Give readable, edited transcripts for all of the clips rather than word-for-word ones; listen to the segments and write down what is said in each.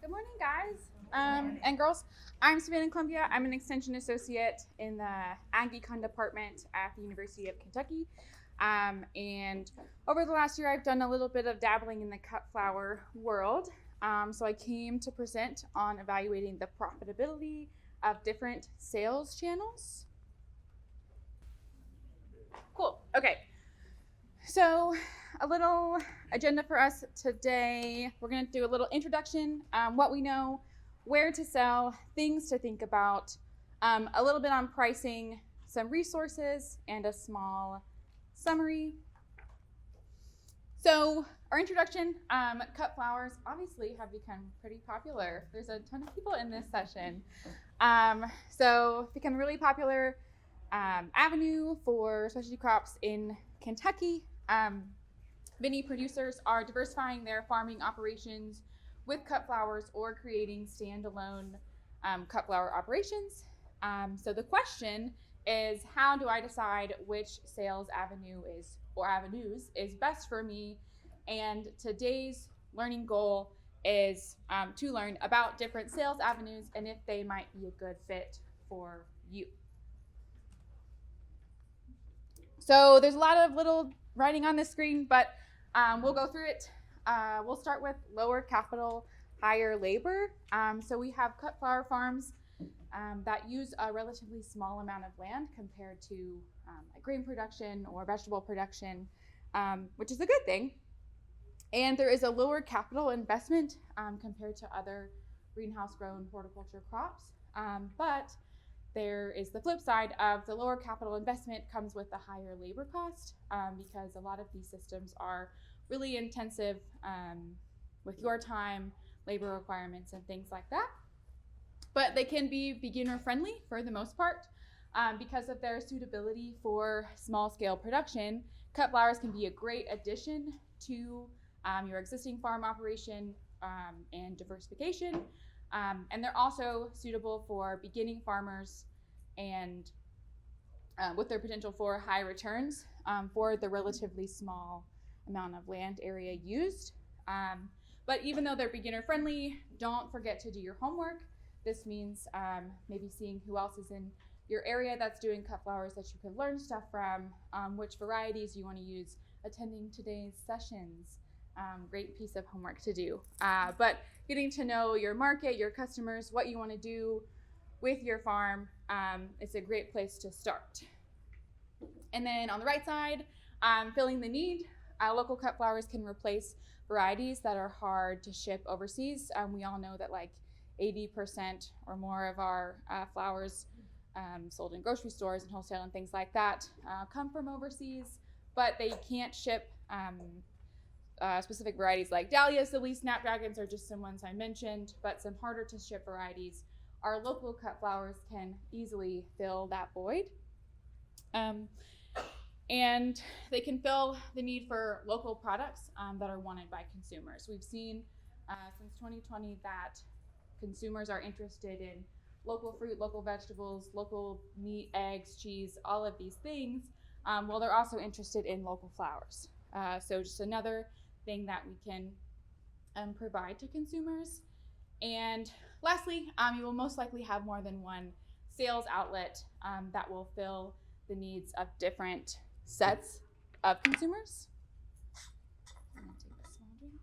Good morning, guys and girls. I'm Savannah Columbia. I'm an extension associate in the Ag Econ department at the University of Kentucky. And over the last year, I've done a little bit of dabbling in the cut flower world. So I came to present on evaluating the profitability of different sales channels. Cool. Okay. So a little agenda for us today. We're going to do a little introduction, what we know, where to sell, things to think about, a little bit on pricing, some resources, and a small summary. So our introduction, cut flowers obviously have become pretty popular. There's a ton of people in this session. So it's become a really popular avenue for specialty crops in Kentucky. Many producers are diversifying their farming operations with cut flowers or creating standalone cut flower operations. So the question is, how do I decide which sales avenue avenues is best for me? And today's learning goal is to learn about different sales avenues and if they might be a good fit for you. So there's a lot of little writing on this screen, but we'll go through it. We'll start with lower capital, higher labor. So we have cut flower farms that use a relatively small amount of land compared to like grain production or vegetable production, which is a good thing. And there is a lower capital investment compared to other greenhouse grown horticulture crops. But there is the flip side of the lower capital investment comes with a higher labor cost because a lot of these systems are really intensive with your time, labor requirements, and things like that. But they can be beginner friendly for the most part because of their suitability for small scale production. Cut flowers can be a great addition to your existing farm operation and diversification. And they're also suitable for beginning farmers and with their potential for high returns for the relatively small amount of land area used. But even though they're beginner friendly, don't forget to do your homework. This means maybe seeing who else is in your area that's doing cut flowers that you can learn stuff from, which varieties you want to use, attending today's sessions. Great piece of homework to do. But getting to know your market, your customers, what you want to do with your farm, it's a great place to start. And then on the right side, filling the need. Local cut flowers can replace varieties that are hard to ship overseas. We all know that like 80% or more of our flowers sold in grocery stores and wholesale and things like that come from overseas, but they can't ship specific varieties like dahlias, lilies, snapdragons are just some ones I mentioned, but some harder to ship varieties. Our local cut flowers can easily fill that void. And they can fill the need for local products that are wanted by consumers. We've seen since 2020 that consumers are interested in local fruit, local vegetables, local meat, eggs, cheese, all of these things. Well, they're also interested in local flowers. So just another thing that we can provide to consumers. And lastly, you will most likely have more than one sales outlet that will fill the needs of different sets of consumers. I'm gonna take a small drink.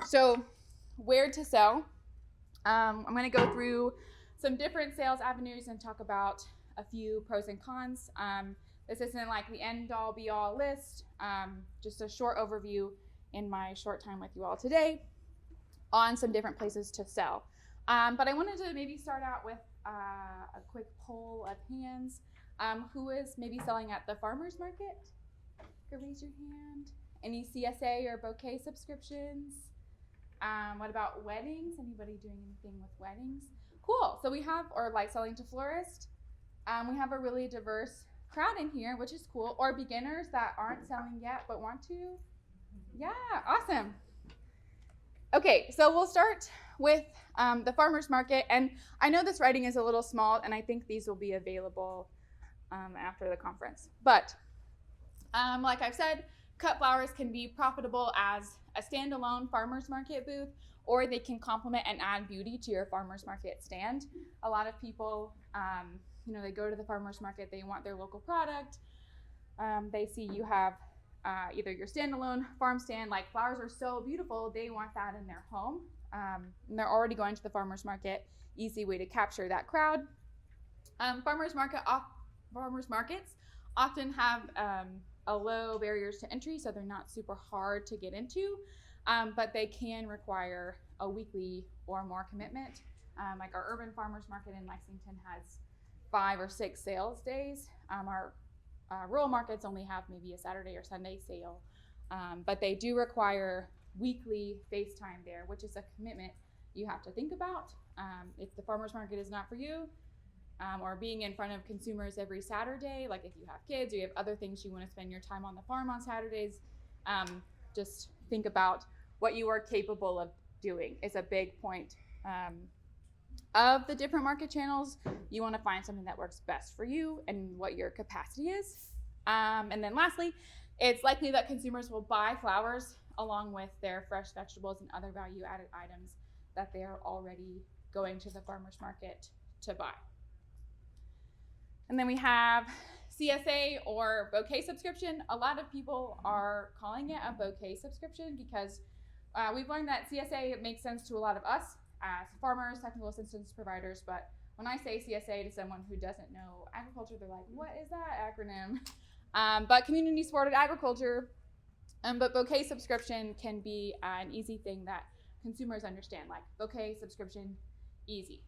So where to sell? I'm going to go through some different sales avenues and talk about a few pros and cons. This isn't like the end-all be-all list, just a short overview in my short time with you all today on some different places to sell. But I wanted to maybe start out with a quick poll of hands. Who is maybe selling at the farmer's market? Go raise your hand. Any CSA or bouquet subscriptions? What about weddings? Anybody doing anything with weddings? Cool. So we have, or like selling to florists. We have a really diverse crowd in here, which is cool. Or beginners that aren't selling yet but want to. Yeah, awesome. Okay, so we'll start with the farmer's market. And I know this writing is a little small, and I think these will be available after the conference. But like I've said, cut flowers can be profitable as a standalone farmers market booth, or they can complement and add beauty to your farmers market stand. A lot of people, they go to the farmers market, they want their local product. They see you have either your standalone farm stand, like flowers are so beautiful, they want that in their home. And they're already going to the farmers market, easy way to capture that crowd. Farmers markets often have a low barriers to entry, so they're not super hard to get into, but they can require a weekly or more commitment. Like our urban farmers market in Lexington has 5 or 6 sales days. Our rural markets only have maybe a Saturday or Sunday sale, but they do require weekly face time there, which is a commitment you have to think about. If the farmers market is not for you, or being in front of consumers every Saturday, like if you have kids or you have other things you want to spend your time on the farm on Saturdays, just think about what you are capable of doing is a big point. Of the different market channels, you want to find something that works best for you and what your capacity is. And then lastly, it's likely that consumers will buy flowers along with their fresh vegetables and other value-added items that they are already going to the farmers market to buy. And then we have CSA or bouquet subscription. A lot of people are calling it a bouquet subscription because we've learned that CSA makes sense to a lot of us as farmers, technical assistance providers, but when I say CSA to someone who doesn't know agriculture, they're like, what is that acronym? But community supported agriculture, but bouquet subscription can be an easy thing that consumers understand, like bouquet subscription, easy.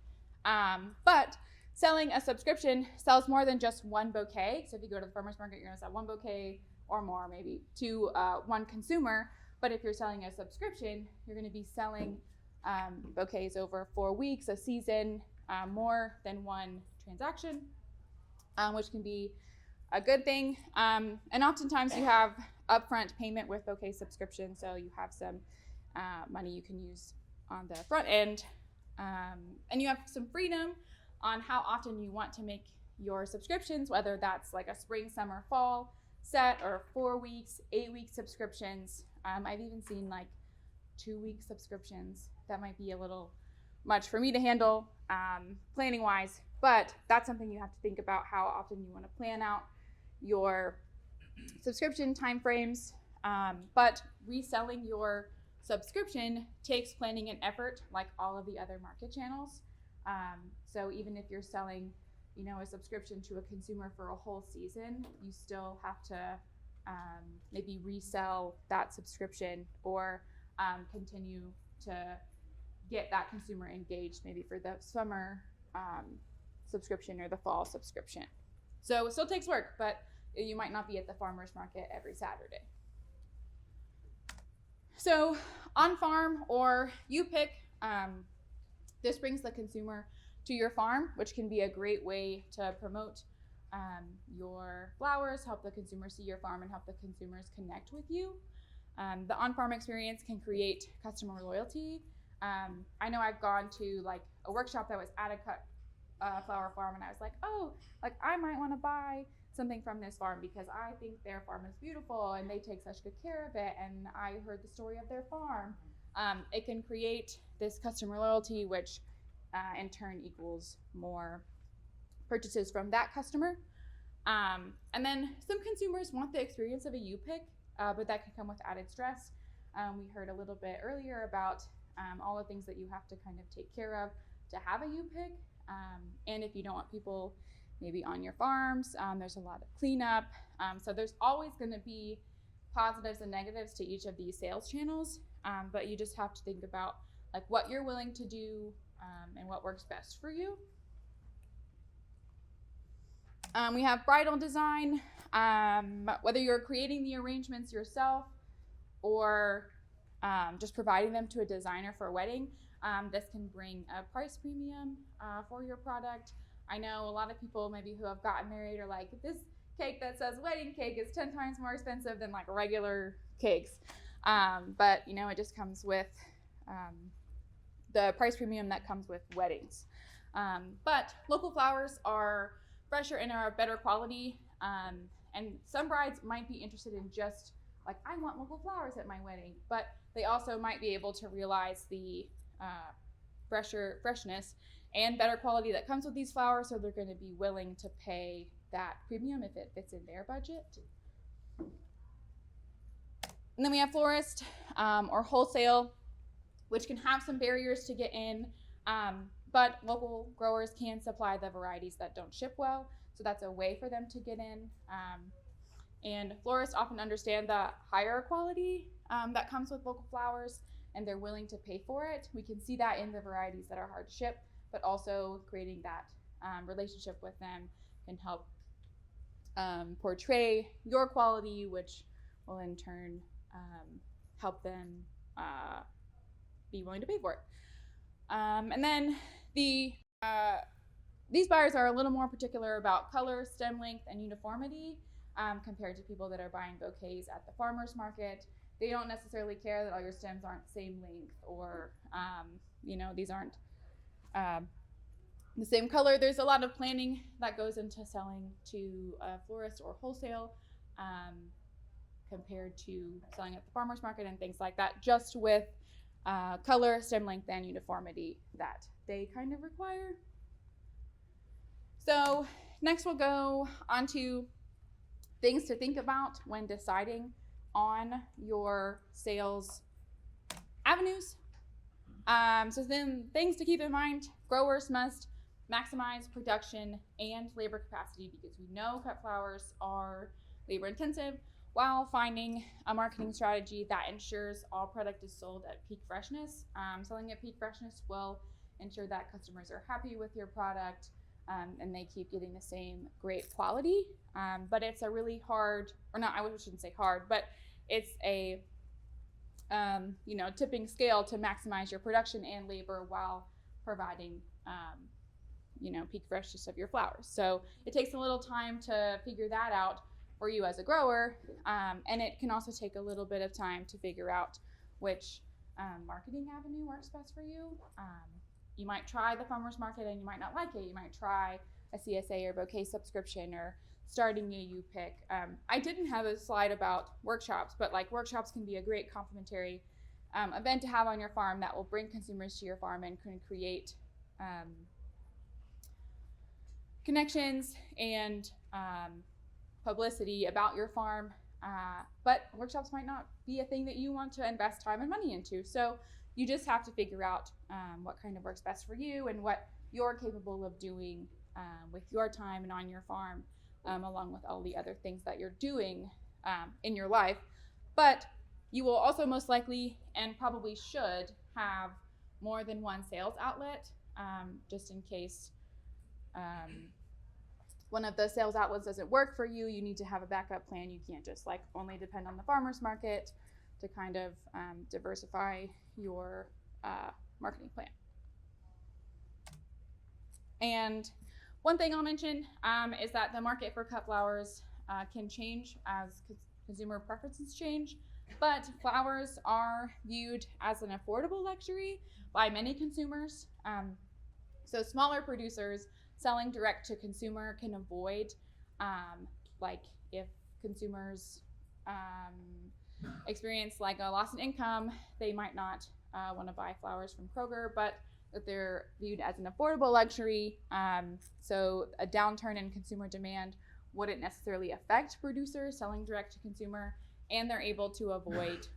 But selling a subscription sells more than just one bouquet. So if you go to the farmer's market, you're gonna sell one bouquet or more, maybe to one consumer. But if you're selling a subscription, you're gonna be selling bouquets over 4 weeks, a season, more than one transaction, which can be a good thing. And oftentimes you have upfront payment with bouquet subscription, so you have some money you can use on the front end. And you have some freedom on how often you want to make your subscriptions, whether that's like a spring, summer, fall set or 4 weeks, 8-week subscriptions. I've even seen like 2-week subscriptions. That might be a little much for me to handle planning wise, but that's something you have to think about, how often you want to plan out your subscription timeframes. But reselling your subscription takes planning and effort like all of the other market channels. So even if you're selling, a subscription to a consumer for a whole season, you still have to maybe resell that subscription or continue to get that consumer engaged maybe for the summer subscription or the fall subscription. So it still takes work, but you might not be at the farmer's market every Saturday. So on farm or you pick, this brings the consumer to your farm, which can be a great way to promote your flowers, help the consumer see your farm, and help the consumers connect with you. The on-farm experience can create customer loyalty. I know I've gone to like a workshop that was at a cut flower farm, and I was like, oh, like I might want to buy something from this farm because I think their farm is beautiful and they take such good care of it, and I heard the story of their farm. It can create this customer loyalty, which in turn equals more purchases from that customer. And then some consumers want the experience of a U-pick, but that can come with added stress. We heard a little bit earlier about all the things that you have to kind of take care of to have a U-pick. And if you don't want people maybe on your farms, there's a lot of cleanup. So there's always gonna be positives and negatives to each of these sales channels, but you just have to think about like what you're willing to do and what works best for you. We have bridal design, whether you're creating the arrangements yourself or just providing them to a designer for a wedding. This can bring a price premium for your product. I know a lot of people maybe who have gotten married are like, this cake that says wedding cake is 10 times more expensive than like regular cakes. But it just comes with the price premium that comes with weddings. But local flowers are fresher and are of better quality. And some brides might be interested in just like, I want local flowers at my wedding, but they also might be able to realize the freshness and better quality that comes with these flowers, so they're going to be willing to pay that premium if it fits in their budget. And then we have florist or wholesale, which can have some barriers to get in, but local growers can supply the varieties that don't ship well, so that's a way for them to get in. And florists often understand the higher quality that comes with local flowers, and they're willing to pay for it. We can see that in the varieties that are hard to ship, but also creating that relationship with them can help portray your quality, which will in turn help them be willing to pay for it. And then these buyers are a little more particular about color, stem length, and uniformity compared to people that are buying bouquets at the farmer's market. They don't necessarily care that all your stems aren't the same length, or these aren't the same color. There's a lot of planning that goes into selling to a florist or wholesale compared to selling at the farmer's market and things like that, just with color, stem length, and uniformity that they kind of require. So next we'll go on to things to think about when deciding on your sales avenues. So then things to keep in mind: growers must maximize production and labor capacity, because we know cut flowers are labor intensive, while finding a marketing strategy that ensures all product is sold at peak freshness. Selling at peak freshness will ensure that customers are happy with your product and they keep getting the same great quality. But it's a really hard, or not, I shouldn't say hard, but it's a tipping scale to maximize your production and labor while providing peak freshness of your flowers. So it takes a little time to figure that out for you as a grower, and it can also take a little bit of time to figure out which marketing avenue works best for you. You might try the farmer's market and you might not like it. You might try a CSA or bouquet subscription, or starting a U-pick. I didn't have a slide about workshops, but workshops can be a great complementary event to have on your farm that will bring consumers to your farm and can create connections and publicity about your farm. But workshops might not be a thing that you want to invest time and money into. So you just have to figure out what kind of works best for you and what you're capable of doing with your time and on your farm, along with all the other things that you're doing in your life. But you will also most likely, and probably should, have more than one sales outlet, just in case one of the sales outlets doesn't work for you. You need to have a backup plan. You can't just only depend on the farmer's market to kind of diversify your marketing plan. And one thing I'll mention is that the market for cut flowers can change as consumer preferences change, but flowers are viewed as an affordable luxury by many consumers. So smaller producers selling direct to consumer can avoid, if consumers experience a loss in income, they might not want to buy flowers from Kroger, but that they're viewed as an affordable luxury. So a downturn in consumer demand wouldn't necessarily affect producers selling direct to consumer, and they're able to avoid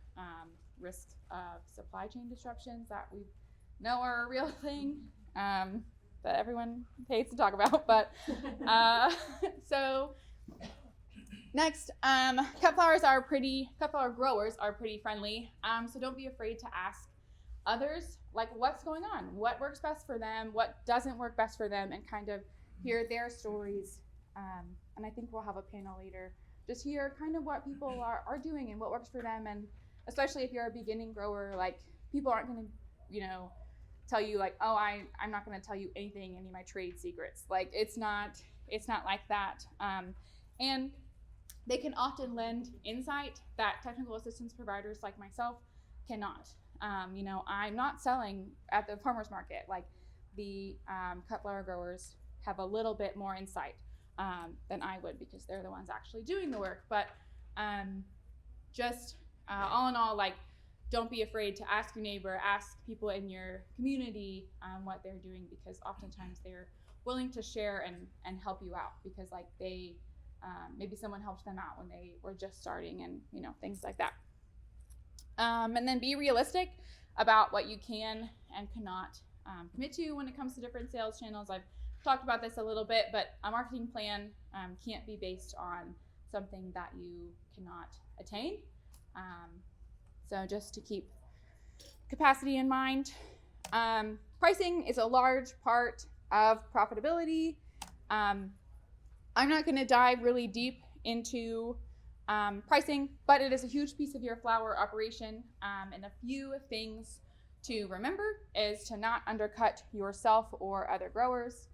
risks of supply chain disruptions that we know are a real thing that everyone hates to talk about. But so next, cut flower growers are pretty friendly. So don't be afraid to ask others what's going on, what works best for them, what doesn't work best for them, and kind of hear their stories. And I think we'll have a panel later, just hear kind of what people are doing and what works for them. And especially if you're a beginning grower, people aren't going to, tell you I'm not going to tell you any of my trade secrets. It's not like that. And they can often lend insight that technical assistance providers like myself cannot. I'm not selling at the farmer's market. The cut flower growers have a little bit more insight than I would, because they're the ones actually doing the work. But just all in all, don't be afraid to ask your neighbor, ask people in your community what they're doing, because oftentimes they're willing to share and help you out, because like they maybe someone helped them out when they were just starting, and things like that. And then be realistic about what you can and cannot commit to when it comes to different sales channels. I've talked about this a little bit, but a marketing plan can't be based on something that you cannot attain. So just to keep capacity in mind. Pricing is a large part of profitability. I'm not going to dive really deep into pricing, but it is a huge piece of your flower operation. And a few things to remember is to not undercut yourself or other growers.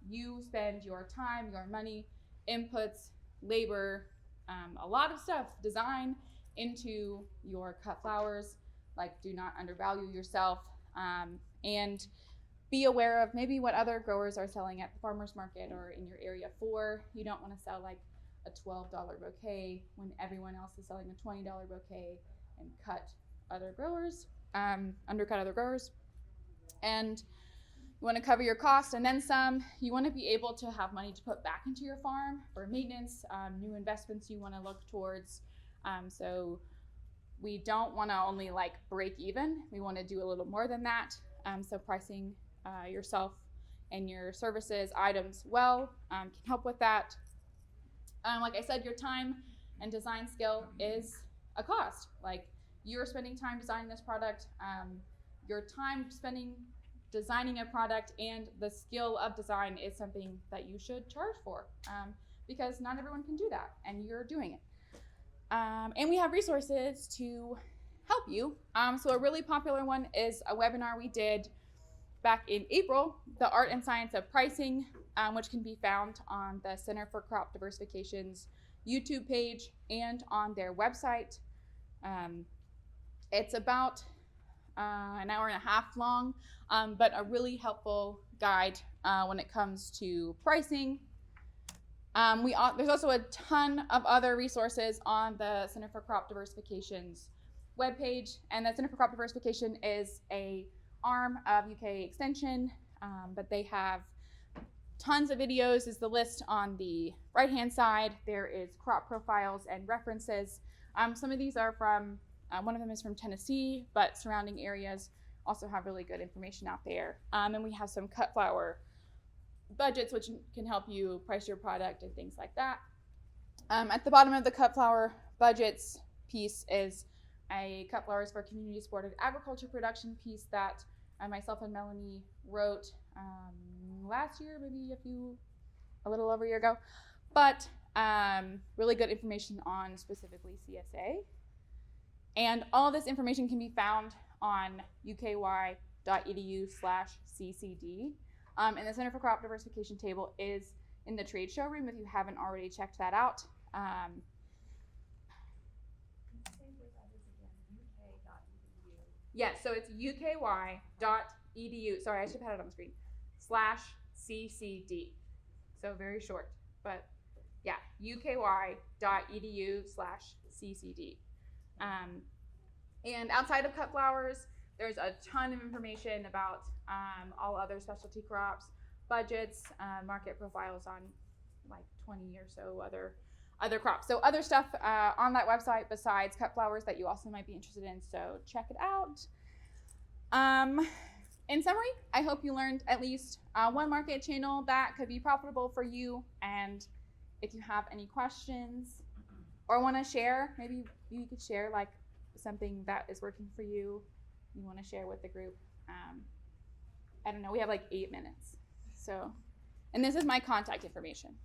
You spend your time, your money, inputs, labor, a lot of stuff, design into your cut flowers. Like, do not undervalue yourself, and be aware of maybe what other growers are selling at the farmer's market or in your area for. You don't want to sell like a $12 bouquet when everyone else is selling a $20 bouquet and undercut other growers. And you want to cover your costs and then some. You want to be able to have money to put back into your farm for maintenance, new investments you want to look towards. So we don't want to only like break even. We want to do a little more than that. So pricing yourself and your services, items well can help with that. Like I said, your time and design skill is a cost. Like, you're spending time designing this product. Your time spending designing a product and the skill of design is something that you should charge for, because not everyone can do that, and you're doing it. And we have resources to help you. So a really popular one is a webinar we did back in April, The Art and Science of Pricing, which can be found on the Center for Crop Diversification's YouTube page and on their website. It's about an hour and a half long, but a really helpful guide when it comes to pricing. There's also a ton of other resources on the Center for Crop Diversification's webpage, and the Center for Crop Diversification is a arm of UK Extension, but they have tons of videos. Is the list on the right-hand side. There is crop profiles and references. Some of these are from, one of them is from Tennessee, but surrounding areas also have really good information out there. And we have some cut flower budgets, which can help you price your product and things like that. At the bottom of the cut flower budgets piece is a cut flowers for community supported agriculture production piece that myself and Melanie wrote last year, maybe a little over a year ago, but really good information on specifically CSA. And all of this information can be found on uky.edu/ccd. And the Center for Crop Diversification table is in the trade show room if you haven't already checked that out. Yes, so it's uky.edu. Sorry, I should have had it on the screen. /CCD. So very short, but yeah, uky.edu/CCD. And outside of cut flowers, there's a ton of information about all other specialty crops, budgets, market profiles on like 20 or so other crops. So other stuff on that website besides cut flowers that you also might be interested in. So check it out. In summary, I hope you learned at least one market channel that could be profitable for you. And if you have any questions or want to share, maybe you could share like something that is working for you. You want to share with the group. I don't know, we have like 8 minutes. So, and this is my contact information.